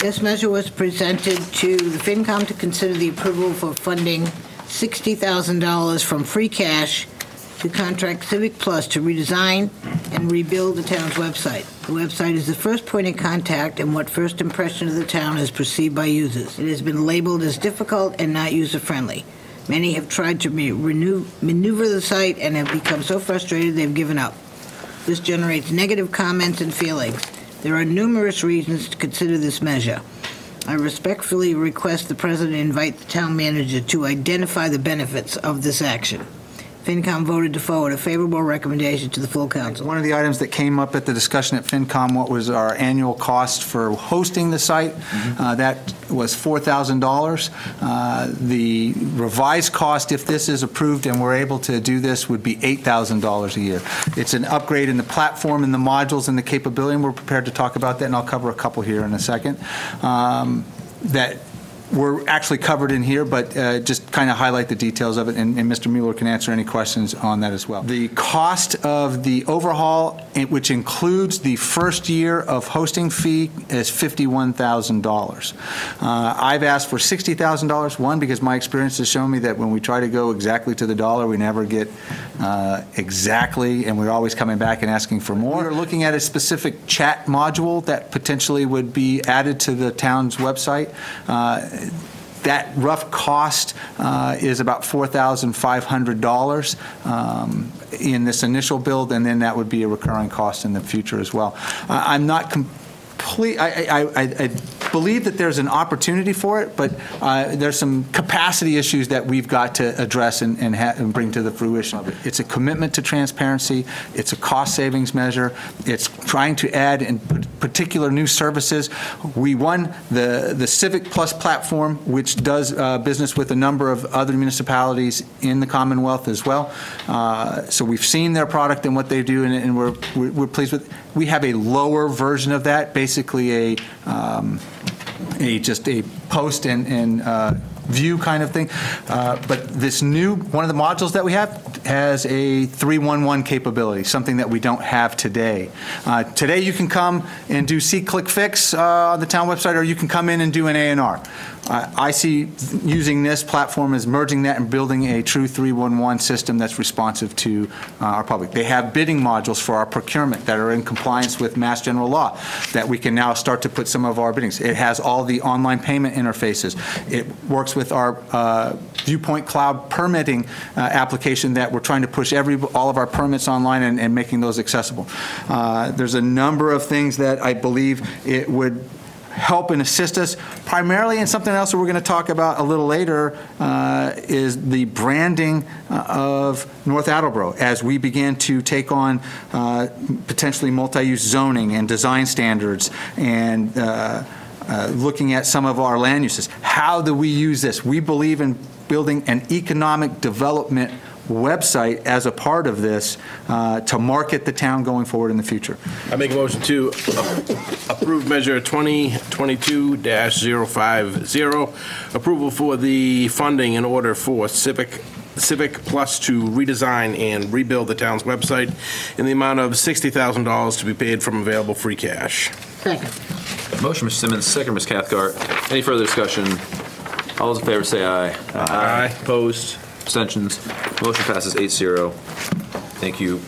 This measure was presented to the FinCom to consider the approval for funding $60,000 from free cash to contract Civic Plus to redesign and rebuild the town's website. The website is the first point of contact and what first impression of the town is perceived by users. It has been labeled as difficult and not user-friendly. Many have tried to maneuver the site and have become so frustrated they've given up. This generates negative comments and feelings. There are numerous reasons to consider this measure. I respectfully request the President invite the town manager to identify the benefits of this action. FinCom voted to forward a favorable recommendation to the full council. One of the items that came up at the discussion at FinCom, what was our annual cost for hosting the site? That was $4,000. The revised cost, if this is approved and we're able to do this, would be $8,000 a year. It's an upgrade in the platform and the modules and the capability, and we're prepared to talk about that, and I'll cover a couple here in a second. That were actually covered in here, but just kind of highlight the details of it, and Mr. Mueller can answer any questions on that as well. The cost of the overhaul, which includes the first year of hosting fee, is $51,000. I've asked for $60,000, one, because my experience has shown me that when we try to go exactly to the dollar, we never get exactly, and we're always coming back and asking for more. We're looking at a specific chat module that potentially would be added to the town's website. That rough cost is about $4,500 in this initial build, and then that would be a recurring cost in the future as well. I'm not complete. I believe that there's an opportunity for it, but there's some capacity issues that we've got to address and bring to the fruition of it. It's a commitment to transparency. It's a cost savings measure. It's trying to add in particular new services. We won the Civic Plus platform, which does business with a number of other municipalities in the Commonwealth as well. So we've seen their product and what they do, and we're pleased with it. We have a lower version of that, basically just a post and view kind of thing. But this new, one of the modules that we have has a 311 capability, something that we don't have today. Today you can come and do see, click, fix on the town website, or you can come in and do an A&R. I see using this platform as merging that and building a true 311 system that's responsive to our public. They have bidding modules for our procurement that are in compliance with Mass General Law that we can now start to put some of our biddings. It has all the online payment interfaces. It works with our Viewpoint Cloud permitting application that we're trying to push all of our permits online and making those accessible. There's a number of things that I believe it would help and assist us, primarily in something else that we're going to talk about a little later, is the branding of North Attleboro as we begin to take on potentially multi-use zoning and design standards and looking at some of our land uses. How do we use this? We believe in building an economic development website as a part of this to market the town going forward in the future. I make a motion to approve measure 2022-050, approval for the funding in order for Civic Plus to redesign and rebuild the town's website in the amount of $60,000 to be paid from available free cash. Second. Motion, Mr. Simmons, second, Ms. Cathcart. Any further discussion? All those in favor say aye. Aye. Opposed? Abstentions. Motion passes 8-0. Thank you.